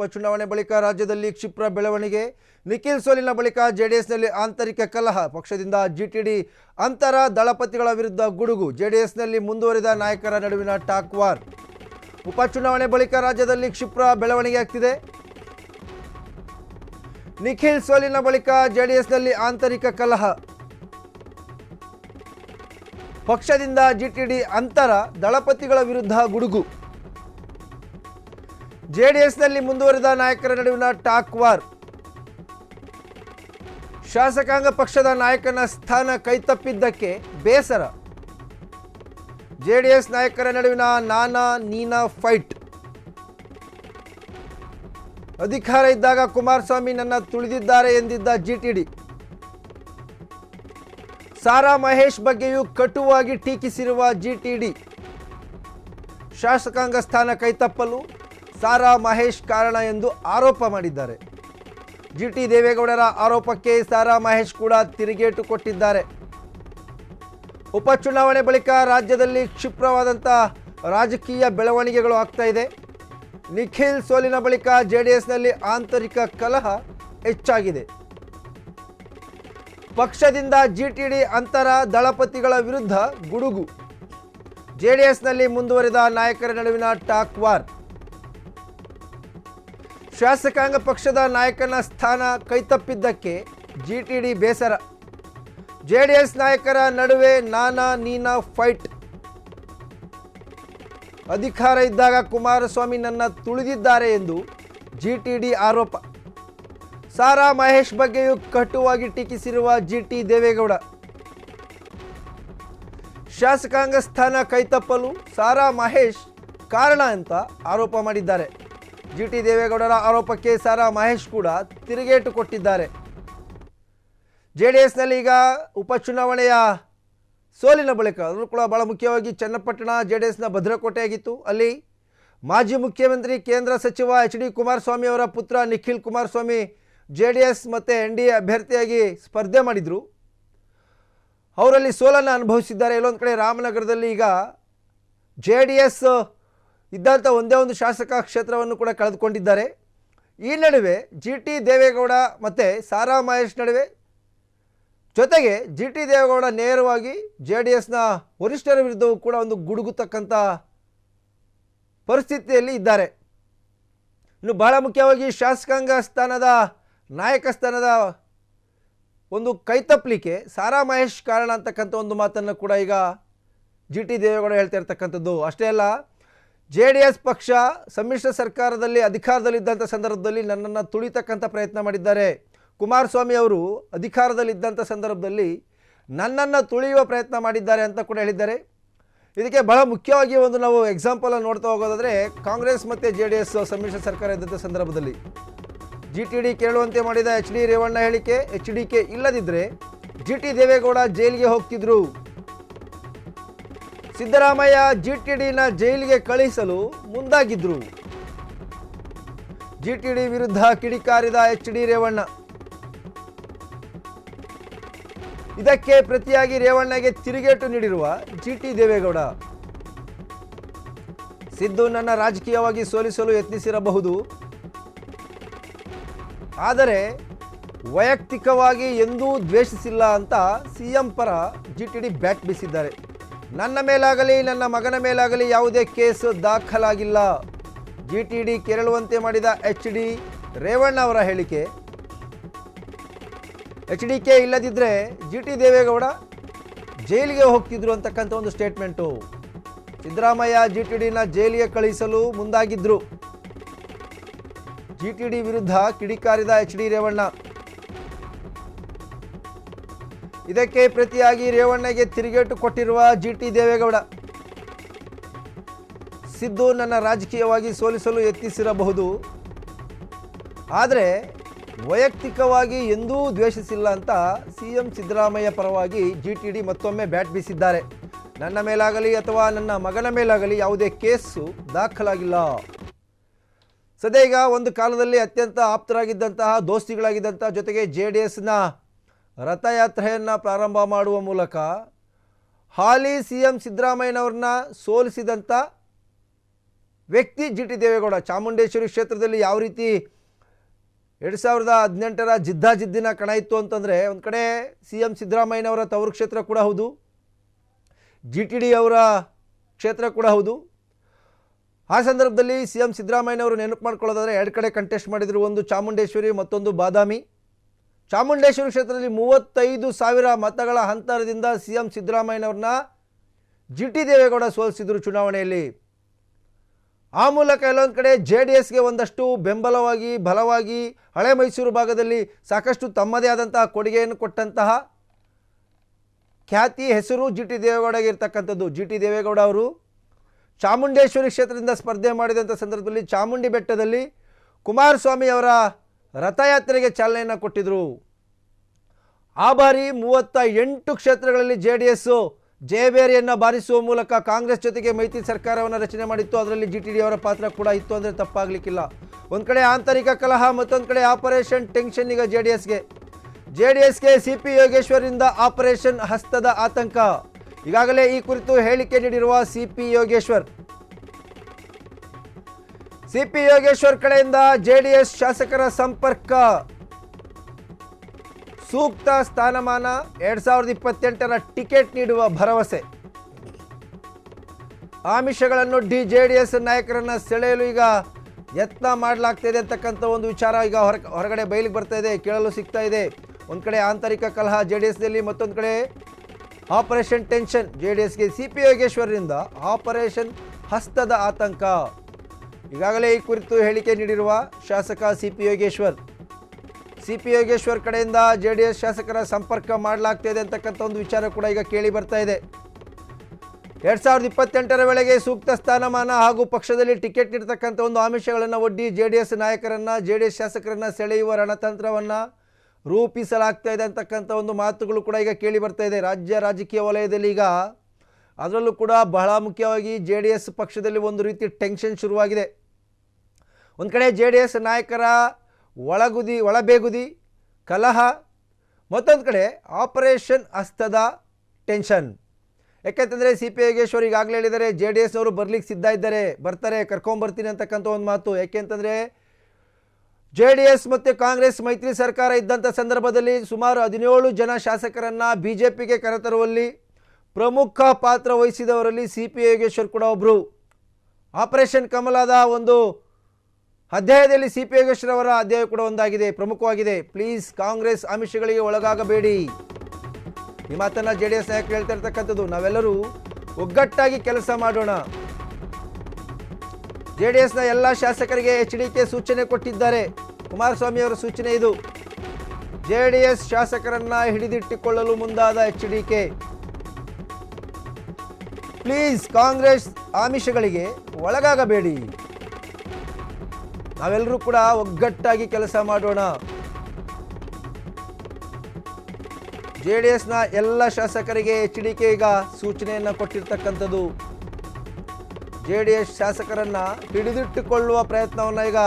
ಚುನಾವಣೆ ಬಳಿಕ ರಾಜ್ಯದಲ್ಲಿ ಕ್ಷಿಪ್ರ ಬೆಳವಣಿಗೆ. ನಿಖಿಲ್ ಸೋಲಿನ ಬಳಿಕ ಜೆಡಿಎಸ್ನಲ್ಲಿ ಆಂತರಿಕ ಕಲಹ. ಪಕ್ಷದಿಂದ ಜಿಟಿಡಿ ಅಂತರ, ದಳಪತಿಗಳ ವಿರುದ್ಧ ಗುಡುಗು. ಜೆಡಿಎಸ್ನಲ್ಲಿ ಮುಂದುವರಿದ ನಾಯಕರ ನಡುವಿನ ಟಾಕ್ ವಾರ್. ಉಪಚುನಾವಣೆ ಬಳಿಕ ರಾಜ್ಯದಲ್ಲಿ ಕ್ಷಿಪ್ರ ಬೆಳವಣಿಗೆ ಆಗ್ತಿದೆ. ನಿಖಿಲ್ ಸೋಲಿನ ಬಳಿಕ ಜೆಡಿಎಸ್ನಲ್ಲಿ ಆಂತರಿಕ ಕಲಹ. ಪಕ್ಷದಿಂದ ಜಿಟಿಡಿ ಅಂತರ, ದಳಪತಿಗಳ ವಿರುದ್ಧ ಗುಡುಗು. ಜೆಡಿಎಸ್ನಲ್ಲಿ ಮುಂದುವರಿದ ನಾಯಕರ ನಡುವಿನ ಟಾಕ್ ವಾರ್. ಶಾಸಕಾಂಗ ಪಕ್ಷದ ನಾಯಕನ ಸ್ಥಾನ ಕೈತಪ್ಪಿದ್ದಕ್ಕೆ ಬೇಸರ. ಜೆಡಿಎಸ್ ನಾಯಕರ ನಡುವಿನ ನಾನಾ ನೀನಾ ಫೈಟ್. ಅಧಿಕಾರ ಇದ್ದಾಗ ಕುಮಾರಸ್ವಾಮಿ ನನ್ನ ತುಳಿದಿದ್ದಾರೆ ಎಂದಿದ್ದ ಜಿಟಿಡಿ. ಸಾರಾ ಮಹೇಶ್ ಬಗ್ಗೆಯೂ ಕಟುವಾಗಿ ಟೀಕಿಸಿರುವ ಜಿಟಿಡಿ. ಶಾಸಕಾಂಗ ಸ್ಥಾನ ಕೈತಪ್ಪಲು ಸಾರಾ ಮಹೇಶ್ ಕಾರಣ ಎಂದು ಆರೋಪ ಮಾಡಿದ್ದಾರೆ. ಜಿಟಿ ದೇವೇಗೌಡರ ಆರೋಪಕ್ಕೆ ಸಾರಾ ಮಹೇಶ್ ಕೂಡ ತಿರುಗೇಟು ಕೊಟ್ಟಿದ್ದಾರೆ. ಉಪಚುನಾವಣೆ ಬಳಿಕ ರಾಜ್ಯದಲ್ಲಿ ಕ್ಷಿಪ್ರವಾದಂಥ ರಾಜಕೀಯ ಬೆಳವಣಿಗೆಗಳು ಆಗ್ತಾ ಇದೆ. ನಿಖಿಲ್ ಸೋಲಿನ ಬಳಿಕ ಜೆಡಿಎಸ್ನಲ್ಲಿ ಆಂತರಿಕ ಕಲಹ ಹೆಚ್ಚಾಗಿದೆ. ಪಕ್ಷದಿಂದ ಜಿಟಿಡಿ ಅಂತರ, ದಳಪತಿಗಳ ವಿರುದ್ಧ ಗುಡುಗು. ಜೆಡಿಎಸ್ನಲ್ಲಿ ಮುಂದುವರಿದ ನಾಯಕರ ನಡುವಿನ ಟಾಕ್ ವಾರ್. ಶಾಸಕಾಂಗ ಪಕ್ಷದ ನಾಯಕನ ಸ್ಥಾನ ಕೈತಪ್ಪಿದ್ದಕ್ಕೆ ಜಿಟಿಡಿ ಬೇಸರ. ಜೆಡಿಎಸ್ ನಾಯಕರ ನಡುವೆ ನಾನಾ ನೀನಾ ಫೈಟ್. ಅಧಿಕಾರ ಇದ್ದಾಗ ಕುಮಾರಸ್ವಾಮಿ ನನ್ನ ತುಳಿದಿದ್ದಾರೆ ಎಂದು ಜಿಟಿಡಿ ಆರೋಪ. ಸಾರಾ ಮಹೇಶ್ ಬಗ್ಗೆಯೂ ಕಟುವಾಗಿ ಟೀಕಿಸಿರುವ ಜಿಟಿ ದೇವೇಗೌಡ. ಶಾಸಕಾಂಗ ಸ್ಥಾನ ಕೈತಪ್ಪಲು ಸಾರಾ ಮಹೇಶ್ ಕಾರಣ ಅಂತ ಆರೋಪ ಮಾಡಿದ್ದಾರೆ. ಜಿಟಿ ದೇವೇಗೌಡರ ಆರೋಪಕ್ಕೆ ಸಾರಾ ಮಹೇಶ್ ಕೂಡ ತಿರುಗೇಟು ಕೊಟ್ಟಿದ್ದಾರೆ. ಜೆಡಿಎಸ್ನಲ್ಲಿ ಈಗ ಉಪಚುನಾವಣೆಯ ಸೋಲಿನ ಬಳಿಕ, ಅದರಲ್ಲೂ ಕೂಡ ಬಹಳ ಮುಖ್ಯವಾಗಿ ಚನ್ನಪಟ್ಟಣ ಜೆಡಿಎಸ್ನ ಭದ್ರಕೋಟೆಯಾಗಿತ್ತು. ಅಲ್ಲಿ ಮಾಜಿ ಮುಖ್ಯಮಂತ್ರಿ ಕೇಂದ್ರ ಸಚಿವ ಎಚ್.ಡಿ. ಕುಮಾರಸ್ವಾಮಿ ಅವರ ಪುತ್ರ ನಿಖಿಲ್ ಕುಮಾರಸ್ವಾಮಿ ಜೆಡಿಎಸ್ ಮತ್ತು NDA ಅಭ್ಯರ್ಥಿಯಾಗಿ ಸ್ಪರ್ಧೆ ಮಾಡಿದರು. ಅವರಲ್ಲಿ ಸೋಲನ್ನು ಅನುಭವಿಸಿದ್ದಾರೆ. ಇಲ್ಲೊಂದು ಕಡೆ ರಾಮನಗರದಲ್ಲಿ ಈಗ ಜೆಡಿಎಸ್ ಇದ್ದಂಥ ಒಂದೇ ಒಂದು ಶಾಸಕ ಕ್ಷೇತ್ರವನ್ನು ಕೂಡ ಕಳೆದುಕೊಂಡಿದ್ದಾರೆ. ಈ ನಡುವೆ ಜಿಟಿ ದೇವೇಗೌಡ ಮತ್ತು ಸಾರಾ ಮಹೇಶ್ ನಡುವೆ, ಜೊತೆಗೆ ಜಿಟಿ ದೇವೇಗೌಡ ನೇರವಾಗಿ ಜೆಡಿಎಸ್ನ ವರಿಷ್ಠರ ವಿರುದ್ಧವೂ ಕೂಡ ಒಂದು ಗುಡುಗುತಕ್ಕಂಥ ಪರಿಸ್ಥಿತಿಯಲ್ಲಿ ಇದ್ದಾರೆ. ಇನ್ನು ಬಹಳ ಮುಖ್ಯವಾಗಿ ಶಾಸಕಾಂಗ ಸ್ಥಾನದ, ನಾಯಕ ಸ್ಥಾನದ ಒಂದು ಕೈತಪ್ಪಲಿಕ್ಕೆ ಸಾರಾ ಮಹೇಶ್ ಕಾರಣ ಅಂತಕ್ಕಂಥ ಒಂದು ಮಾತನ್ನು ಕೂಡ ಈಗ ಜಿಟಿ ದೇವೇಗೌಡ ಹೇಳ್ತಾ ಇರ್ತಕ್ಕಂಥದ್ದು. ಅಷ್ಟೇ ಅಲ್ಲ, ಜೆಡಿಎಸ್ ಪಕ್ಷ ಸಮ್ಮಿಶ್ರ ಸರ್ಕಾರದಲ್ಲಿ ಅಧಿಕಾರದಲ್ಲಿದ್ದಂಥ ಸಂದರ್ಭದಲ್ಲಿ ನನ್ನನ್ನು ತುಳಿತಕ್ಕಂಥ ಪ್ರಯತ್ನ ಮಾಡಿದ್ದಾರೆ. ಕುಮಾರಸ್ವಾಮಿ ಅವರು ಅಧಿಕಾರದಲ್ಲಿದ್ದಂಥ ಸಂದರ್ಭದಲ್ಲಿ ನನ್ನನ್ನು ತುಳಿಯುವ ಪ್ರಯತ್ನ ಮಾಡಿದ್ದಾರೆ ಅಂತ ಕೂಡ ಹೇಳಿದ್ದಾರೆ. ಇದಕ್ಕೆ ಬಹಳ ಮುಖ್ಯವಾಗಿ ಒಂದು ನಾವು ಎಕ್ಸಾಂಪಲ್ ನೋಡ್ತಾ ಹೋಗೋದಾದರೆ, ಕಾಂಗ್ರೆಸ್ ಮತ್ತು ಜೆಡಿಎಸ್ ಸಮ್ಮಿಶ್ರ ಸರ್ಕಾರ ಇದ್ದಂಥ ಸಂದರ್ಭದಲ್ಲಿ ಜಿಟಿಡಿ ಕೇಳುವಂತೆ ಮಾಡಿದ ಎಚ್.ಡಿ. ರೇವಣ್ಣ ಹೇಳಿಕೆ, HDK ಇಲ್ಲದಿದ್ದರೆ ಜಿಟಿ ದೇವೇಗೌಡ ಜೈಲಿಗೆ ಹೋಗ್ತಿದ್ರು. ಸಿದ್ದರಾಮಯ್ಯ ಜಿಟಿಡಿನ ಜೈಲಿಗೆ ಕಳುಹಿಸಲು ಮುಂದಾಗಿದ್ರು. ಜಿಟಿಡಿ ವಿರುದ್ಧ ಕಿಡಿಕಾರಿದ ಎಚ್.ಡಿ. ರೇವಣ್ಣ. ಇದಕ್ಕೆ ಪ್ರತಿಯಾಗಿ ರೇವಣ್ಣಗೆ ತಿರುಗೇಟು ನೀಡಿರುವ ಜಿಟಿ ದೇವೇಗೌಡ. ಸಿದ್ದು ನನ್ನ ರಾಜಕೀಯವಾಗಿ ಸೋಲಿಸಲು ಯತ್ನಿಸಿರಬಹುದು, ಆದರೆ ವೈಯಕ್ತಿಕವಾಗಿ ಎಂದೂ ದ್ವೇಷಿಸಿಲ್ಲ ಅಂತ ಸಿಎಂ ಪರ ಜಿಟಿಡಿ ಬ್ಯಾಟ್ ಬೀಸಿದ್ದಾರೆ. ನನ್ನ ಮೇಲಾಗಲಿ ನನ್ನ ಮಗನ ಮೇಲಾಗಲಿ ಯಾವುದೇ ಕೇಸು ದಾಖಲಾಗಿಲ್ಲ. ಜಿಟಿಡಿ ಕೇಳುವಂತೆ ಮಾಡಿದ ಎಚ್.ಡಿ. ರೇವಣ್ಣ ಅವರ ಹೇಳಿಕೆ. HDK ಇಲ್ಲದಿದ್ದರೆ ಜಿಟಿ ದೇವೇಗೌಡ ಜೈಲಿಗೆ ಹೋಗ್ತಿದ್ರು ಅಂತಕ್ಕಂಥ ಒಂದು ಸ್ಟೇಟ್ಮೆಂಟು. ಸಿದ್ದರಾಮಯ್ಯ ಜಿಟಿಡಿನ ಜೈಲಿಗೆ ಕಳುಹಿಸಲು ಮುಂದಾಗಿದ್ರು. ಜಿಟಿಡಿ ವಿರುದ್ಧ ಕಿಡಿಕಾರಿದ ಎಚ್.ಡಿ. ರೇವಣ್ಣ. ಇದಕ್ಕೆ ಪ್ರತಿಯಾಗಿ ರೇವಣ್ಣಗೆ ತಿರುಗೇಟು ಕೊಟ್ಟಿರುವ ಜಿಟಿ ದೇವೇಗೌಡ. ಸಿದ್ದು ನನ್ನ ರಾಜಕೀಯವಾಗಿ ಸೋಲಿಸಲು ಯತ್ನಿಸಿರಬಹುದು, ಆದರೆ ವೈಯಕ್ತಿಕವಾಗಿ ಎಂದೂ ದ್ವೇಷಿಸಿಲ್ಲ ಅಂತ ಸಿಎಂ ಸಿದ್ದರಾಮಯ್ಯ ಪರವಾಗಿ ಜಿಟಿಡಿ ಮತ್ತೊಮ್ಮೆ ಬ್ಯಾಟ್ ಬೀಸಿದ್ದಾರೆ. ನನ್ನ ಮೇಲಾಗಲಿ ಅಥವಾ ನನ್ನ ಮಗನ ಮೇಲಾಗಲಿ ಯಾವುದೇ ಕೇಸು ದಾಖಲಾಗಿಲ್ಲ. ಸದ್ಯ ಈಗ ಒಂದು ಕಾಲದಲ್ಲಿ ಅತ್ಯಂತ ಆಪ್ತರಾಗಿದ್ದಂತಹ, ದೋಸ್ತಿಗಳಾಗಿದ್ದಂಥ, ಜೊತೆಗೆ ಜೆಡಿಎಸ್ನ ರಥಯಾತ್ರೆಯನ್ನು ಪ್ರಾರಂಭ ಮಾಡುವ ಮೂಲಕ ಹಾಲಿ ಸಿಎಂ ಸಿದ್ದರಾಮಯ್ಯನವ್ರನ್ನ ಸೋಲಿಸಿದಂಥ ವ್ಯಕ್ತಿ ಜಿ ಟಿ ದೇವೇಗೌಡ. ಚಾಮುಂಡೇಶ್ವರಿ ಕ್ಷೇತ್ರದಲ್ಲಿ ಯಾವ ರೀತಿ 2018ರ ಜಿದ್ದಾಜಿದ್ದಿನ ಕಣ ಇತ್ತು ಅಂತಂದರೆ, ಒಂದು ಕಡೆ CM ಸಿದ್ದರಾಮಯ್ಯನವರ ತವರು ಕ್ಷೇತ್ರ ಕೂಡ ಹೌದು, GTD ಅವರ ಕ್ಷೇತ್ರ ಕೂಡ ಹೌದು. ಆ ಸಂದರ್ಭದಲ್ಲಿ CM ಸಿದ್ದರಾಮಯ್ಯನವರು ನೆನಪು ಮಾಡ್ಕೊಳ್ಳೋದಾದರೆ 2 ಕಡೆ ಕಂಟೆಸ್ಟ್ ಮಾಡಿದರು, ಒಂದು ಚಾಮುಂಡೇಶ್ವರಿ, ಮತ್ತೊಂದು ಬಾದಾಮಿ. ಚಾಮುಂಡೇಶ್ವರಿ ಕ್ಷೇತ್ರದಲ್ಲಿ 35,000 ಮತಗಳ ಅಂತರದಿಂದ CM ಸಿದ್ದರಾಮಯ್ಯನವ್ರನ್ನ GT ದೇವೇಗೌಡ ಸೋಲಿಸಿದರು ಚುನಾವಣೆಯಲ್ಲಿ. ಆ ಮೂಲಕ ಎಲ್ಲೊಂದು ಕಡೆ JDSಗೆ ಒಂದಷ್ಟು ಬೆಂಬಲವಾಗಿ ಬಲವಾಗಿ ಹಳೆ ಮೈಸೂರು ಭಾಗದಲ್ಲಿ ಸಾಕಷ್ಟು ತಮ್ಮದೇ ಆದಂತಹ ಕೊಡುಗೆಯನ್ನು ಕೊಟ್ಟಂತಹ ಖ್ಯಾತಿ ಹೆಸರು GT ದೇವೇಗೌಡಗೆ ಇರ್ತಕ್ಕಂಥದ್ದು. GT ದೇವೇಗೌಡ ಅವರು ಚಾಮುಂಡೇಶ್ವರಿ ಕ್ಷೇತ್ರದಿಂದ ಸ್ಪರ್ಧೆ ಮಾಡಿದಂಥ ಸಂದರ್ಭದಲ್ಲಿ ಚಾಮುಂಡಿ ಬೆಟ್ಟದಲ್ಲಿ ಕುಮಾರಸ್ವಾಮಿ ಅವರ ರಥಯಾತ್ರೆಗೆ ಚಾಲನೆಯನ್ನು ಕೊಟ್ಟಿದ್ದರು. ಆ ಬಾರಿ 38 ಕ್ಷೇತ್ರಗಳಲ್ಲಿ JDS ಜಯಬೇರಿಯನ್ನು ಬಾರಿಸುವ ಮೂಲಕ ಕಾಂಗ್ರೆಸ್ ಜೊತೆಗೆ ಮೈತ್ರಿ ಸರ್ಕಾರವನ್ನು ರಚನೆ ಮಾಡಿತ್ತು. ಅದರಲ್ಲಿ GTD ಅವರ ಪಾತ್ರ ಕೂಡ ಇತ್ತು ಅಂದರೆ ತಪ್ಪಾಗಲಿಕ್ಕಿಲ್ಲ. ಒಂದು ಕಡೆ ಆಂತರಿಕ ಕಲಹ, ಮತ್ತೊಂದು ಕಡೆ ಆಪರೇಷನ್ ಟೆನ್ಷನ್. ಈಗ JDSಗೆ CP ಯೋಗೇಶ್ವರಿಂದ ಆಪರೇಷನ್ ಹಸ್ತದ ಆತಂಕ. ಈಗಾಗಲೇ ಈ ಕುರಿತು ಹೇಳಿಕೆ ನೀಡಿರುವ CP ಯೋಗೇಶ್ವರ್ ಕಡೆಯಿಂದ JDS ಶಾಸಕರ ಸಂಪರ್ಕ, ಸೂಕ್ತ ಸ್ಥಾನಮಾನ, 2028ರ ಟಿಕೆಟ್ ನೀಡುವ ಭರವಸೆ. ಆಮಿಷಗಳನ್ನೊಡ್ಡಿ JDS ನಾಯಕರನ್ನು ಸೆಳೆಯಲು ಈಗ ಯತ್ನ ಮಾಡಲಾಗ್ತಿದೆ ಅಂತಕ್ಕಂಥ ಒಂದು ವಿಚಾರ ಈಗ ಹೊರಗಡೆ ಬಯಲಿಗೆ ಬರ್ತಾ ಇದೆ, ಕೇಳಲು ಸಿಗ್ತಾ ಇದೆ. ಒಂದು ಕಡೆ ಆಂತರಿಕ ಕಲಹ JDSನಲ್ಲಿ, ಮತ್ತೊಂದು ಕಡೆ ಆಪರೇಷನ್ ಟೆನ್ಷನ್. JDSಗೆ CP ಯೋಗೇಶ್ವರರಿಂದ ಆಪರೇಷನ್ ಹಸ್ತದ ಆತಂಕ. ಈಗಾಗಲೇ ಈ ಕುರಿತು ಹೇಳಿಕೆ ನೀಡಿರುವ ಶಾಸಕ CP ಯೋಗೇಶ್ವರ್ ಕಡೆಯಿಂದ JDS ಶಾಸಕರ ಸಂಪರ್ಕ ಮಾಡಲಾಗ್ತಿದೆ ಅಂತಕ್ಕಂಥ ಒಂದು ವಿಚಾರ ಕೂಡ ಈಗ ಕೇಳಿ ಬರ್ತಾ ಇದೆ. 2028ರ ವೇಳೆಗೆ ಸೂಕ್ತ ಸ್ಥಾನಮಾನ ಹಾಗೂ ಪಕ್ಷದಲ್ಲಿ ಟಿಕೆಟ್ ನೀಡತಕ್ಕಂಥ ಒಂದು ಆಮಿಷಗಳನ್ನು ಒಡ್ಡಿ JDS ನಾಯಕರನ್ನು, JDS ಶಾಸಕರನ್ನು ಸೆಳೆಯುವ ರಣತಂತ್ರವನ್ನು ರೂಪಿಸಲಾಗ್ತಾ ಇದೆ ಅಂತಕ್ಕಂಥ ಒಂದು ಮಾತುಗಳು ಕೂಡ ಈಗ ಕೇಳಿ ಬರ್ತಾ ಇದೆ. ರಾಜಕೀಯ ವಲಯದಲ್ಲಿ ಈಗ ಅದರಲ್ಲೂ ಕೂಡ ಬಹಳ ಮುಖ್ಯವಾಗಿ JDS ಪಕ್ಷದಲ್ಲಿ ಒಂದು ರೀತಿ ಟೆನ್ಷನ್ ಶುರುವಾಗಿದೆ. ಒಂದು ಕಡೆ JDS ನಾಯಕರ ಒಳಬೇಗುದಿ ಕಲಹ, ಮತ್ತೊಂದು ಕಡೆ ಆಪರೇಷನ್ ಹಸ್ತದ ಟೆನ್ಷನ್. ಯಾಕೆಂತಂದರೆ CP ಯೋಗೇಶ್ವರ್ ಈಗಾಗಲೇ ಹೇಳಿದ್ದಾರೆ JDSನವರು ಬರಲಿಕ್ಕೆ ಸಿದ್ಧ ಇದ್ದಾರೆ, ಬರ್ತಾರೆ, ಕರ್ಕೊಂಬರ್ತೀನಿ ಅಂತಕ್ಕಂಥ ಒಂದು ಮಾತು. ಯಾಕೆಂತಂದರೆ JDS ಮತ್ತು ಕಾಂಗ್ರೆಸ್ ಮೈತ್ರಿ ಸರ್ಕಾರ ಇದ್ದಂಥ ಸಂದರ್ಭದಲ್ಲಿ ಸುಮಾರು 17 ಜನ ಶಾಸಕರನ್ನು BJPಗೆ ಕರೆತರುವಲ್ಲಿ ಪ್ರಮುಖ ಪಾತ್ರ ವಹಿಸಿದವರಲ್ಲಿ CP ಯೋಗೇಶ್ವರ್ ಕೂಡ ಒಬ್ಬರು. ಆಪರೇಷನ್ ಕಮಲದ ಒಂದು ಅಧ್ಯಾಯದಲ್ಲಿ CP ಯೋಗೇಶ್ವರ್ ಅವರ ಅಧ್ಯಾಯ ಕೂಡ ಒಂದಾಗಿದೆ, ಪ್ರಮುಖವಾಗಿದೆ. ಪ್ಲೀಸ್ ಕಾಂಗ್ರೆಸ್ ಆಮಿಷಗಳಿಗೆ ಒಳಗಾಗಬೇಡಿ. ಈ ಮಾತನ್ನು JDS ನಾಯಕರು ಹೇಳ್ತಾ ಇರ್ತಕ್ಕಂಥದ್ದು. ನಾವೆಲ್ಲರೂ ಒಗ್ಗಟ್ಟಾಗಿ ಕೆಲಸ ಮಾಡೋಣ. JDSನ ಎಲ್ಲ ಶಾಸಕರಿಗೆ HDK ಸೂಚನೆ ಕೊಟ್ಟಿದ್ದಾರೆ. ಕುಮಾರಸ್ವಾಮಿ ಅವರ ಸೂಚನೆ ಇದು. JDS ಶಾಸಕರನ್ನ ಹಿಡಿದಿಟ್ಟುಕೊಳ್ಳಲು ಮುಂದಾದ HDK. ಪ್ಲೀಸ್ ಕಾಂಗ್ರೆಸ್ ಆಮಿಷಗಳಿಗೆ ಒಳಗಾಗಬೇಡಿ. ನಾವೆಲ್ಲರೂ ಕೂಡ ಒಗ್ಗಟ್ಟಾಗಿ ಕೆಲಸ ಮಾಡೋಣ. JDSನ ಎಲ್ಲ ಶಾಸಕರಿಗೆ HDK ಈಗ ಸೂಚನೆಯನ್ನು ಕೊಟ್ಟಿರ್ತಕ್ಕಂಥದ್ದು. JDS ಶಾಸಕರನ್ನು ಹಿಡಿದಿಟ್ಟುಕೊಳ್ಳುವ ಪ್ರಯತ್ನವನ್ನು ಈಗ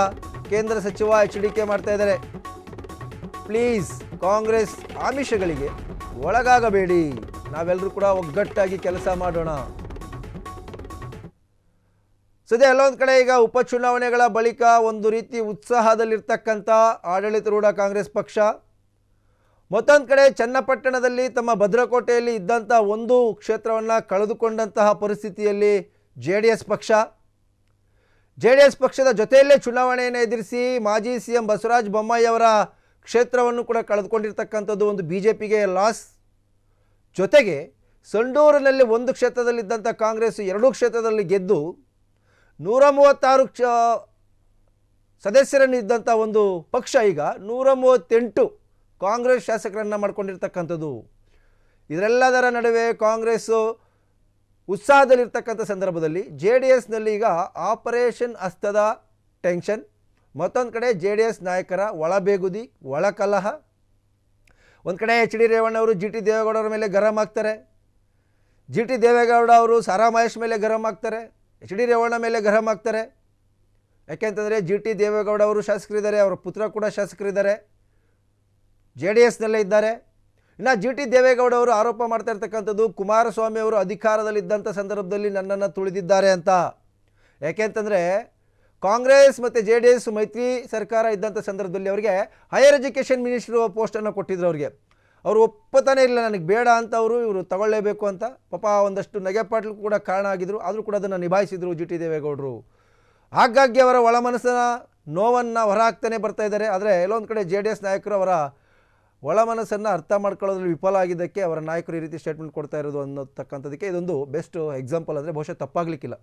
ಕೇಂದ್ರ ಸಚಿವ HDK ಮಾಡ್ತಾ ಇದ್ದಾರೆ. ಪ್ಲೀಸ್ ಕಾಂಗ್ರೆಸ್ ಆಮಿಷಗಳಿಗೆ ಒಳಗಾಗಬೇಡಿ, ನಾವೆಲ್ಲರೂ ಕೂಡ ಒಗ್ಗಟ್ಟಾಗಿ ಕೆಲಸ ಮಾಡೋಣ. ಸದ್ಯ ಎಲ್ಲೊಂದು ಕಡೆ ಈಗ ಉಪಚುನಾವಣೆಗಳ ಬಳಿಕ ಒಂದು ರೀತಿ ಉತ್ಸಾಹದಲ್ಲಿರ್ತಕ್ಕಂಥ ಆಡಳಿತಾರೂಢ ಕಾಂಗ್ರೆಸ್ ಪಕ್ಷ, ಮತ್ತೊಂದು ಕಡೆ ಚನ್ನಪಟ್ಟಣದಲ್ಲಿ ತಮ್ಮ ಭದ್ರಕೋಟೆಯಲ್ಲಿ ಇದ್ದಂಥ ಒಂದು ಕ್ಷೇತ್ರವನ್ನು ಕಳೆದುಕೊಂಡಂತಹ ಪರಿಸ್ಥಿತಿಯಲ್ಲಿ JDS ಪಕ್ಷದ ಜೊತೆಯಲ್ಲೇ ಚುನಾವಣೆಯನ್ನು ಎದುರಿಸಿ ಮಾಜಿ CM ಬಸವರಾಜ ಬೊಮ್ಮಾಯಿ ಅವರ ಕ್ಷೇತ್ರವನ್ನು ಕೂಡ ಕಳೆದುಕೊಂಡಿರ್ತಕ್ಕಂಥದ್ದು ಒಂದು BJPಗೆ ಲಾಸ್. ಜೊತೆಗೆ ಸಂಡೂರಿನಲ್ಲಿ ಒಂದು ಕ್ಷೇತ್ರದಲ್ಲಿದ್ದಂಥ ಕಾಂಗ್ರೆಸ್ 2 ಕ್ಷೇತ್ರದಲ್ಲಿ ಗೆದ್ದು 136 ಸದಸ್ಯರನ್ನು ಇದ್ದಂಥ ಒಂದು ಪಕ್ಷ ಈಗ 138 ಕಾಂಗ್ರೆಸ್ ಶಾಸಕರನ್ನು ಮಾಡ್ಕೊಂಡಿರ್ತಕ್ಕಂಥದ್ದು. ಇದರೆಲ್ಲದರ ನಡುವೆ ಕಾಂಗ್ರೆಸ್ಸು ಉತ್ಸಾಹದಲ್ಲಿರ್ತಕ್ಕಂಥ ಸಂದರ್ಭದಲ್ಲಿ JDSನಲ್ಲಿ ಈಗ ಆಪರೇಷನ್ ಹಸ್ತದ ಟೆನ್ಷನ್, ಮತ್ತೊಂದು ಕಡೆ JDS ನಾಯಕರ ಒಳಬೇಗುದಿ, ಒಳಕಲಹ. ಒಂದು ಕಡೆ HD ರೇವಣ್ಣವರು GT ದೇವೇಗೌಡರ ಮೇಲೆ ಗರಂ ಆಗ್ತಾರೆ, GT ದೇವೇಗೌಡ ಅವರು ಸಾರಾ ಮಹೇಶ್ ಮೇಲೆ ಗರಂ ಆಗ್ತಾರೆ, HD ರೇವಣ್ಣ ಮೇಲೆ ಗರಂ ಆಗ್ತಾರೆ. ಯಾಕೆಂತಂದರೆ GT ದೇವೇಗೌಡ ಅವರು ಶಾಸಕರಿದ್ದಾರೆ, ಅವರ ಪುತ್ರ ಕೂಡ ಶಾಸಕರಿದ್ದಾರೆ, JDSನಲ್ಲೇ ಇದ್ದಾರೆ. ಇನ್ನು GT ದೇವೇಗೌಡ ಅವರು ಆರೋಪ ಮಾಡ್ತಾ ಇರ್ತಕ್ಕಂಥದ್ದು ಕುಮಾರಸ್ವಾಮಿ ಅವರು ಅಧಿಕಾರದಲ್ಲಿದ್ದಂಥ ಸಂದರ್ಭದಲ್ಲಿ ನನ್ನನ್ನು ತುಳಿದಿದ್ದಾರೆ ಅಂತ. ಯಾಕೆಂತಂದರೆ ಕಾಂಗ್ರೆಸ್ ಮತ್ತು JDS ಮೈತ್ರಿ ಸರ್ಕಾರ ಇದ್ದಂಥ ಸಂದರ್ಭದಲ್ಲಿ ಅವರಿಗೆ ಹೈಯರ್ ಎಜುಕೇಷನ್ ಮಿನಿಸ್ಟ್ರು ಪೋಸ್ಟನ್ನು ಕೊಟ್ಟಿದ್ರು ಅವ್ರಿಗೆ. ಅವರು ಒಪ್ಪತಾನೇ ಇಲ್ಲ, ನನಗೆ ಬೇಡ ಅಂತ ಇವರು ತಗೊಳ್ಳೇಬೇಕು ಅಂತ. ಪಾಪ ಒಂದಷ್ಟು ನಗೆಪಾಟ್ಲು ಕೂಡ ಕಾರಣ ಆಗಿದ್ರು, ಆದರೂ ಕೂಡ ಅದನ್ನು ನಿಭಾಯಿಸಿದರು GT ದೇವೇಗೌಡರು. ಹಾಗಾಗಿ ಅವರ ಒಳ ಮನಸ್ಸಿನ ನೋವನ್ನು ಹೊರಹಾಕ್ತಾನೆ ಬರ್ತಾ ಇದ್ದಾರೆ. ಆದರೆ ಎಲ್ಲೊಂದು ಕಡೆ JDS ನಾಯಕರು ಅವರ ಒಳ ಮನಸ್ಸನ್ನು ಅರ್ಥ ಮಾಡ್ಕೊಳ್ಳೋದ್ರಲ್ಲಿ ವಿಫಲ ಆಗಿದ್ದಕ್ಕೆ ಅವರ ನಾಯಕರು ಈ ರೀತಿ ಸ್ಟೇಟ್ಮೆಂಟ್ ಕೊಡ್ತಾ ಇರೋದು ಅನ್ನೋತಕ್ಕಂಥದ್ದಕ್ಕೆ ಇದೊಂದು ಬೆಸ್ಟ್ ಎಕ್ಸಾಂಪಲ್. ಅಂದರೆ ಬಹುಶಃ ತಪ್ಪಾಗಲಿಕ್ಕಿಲ್ಲ.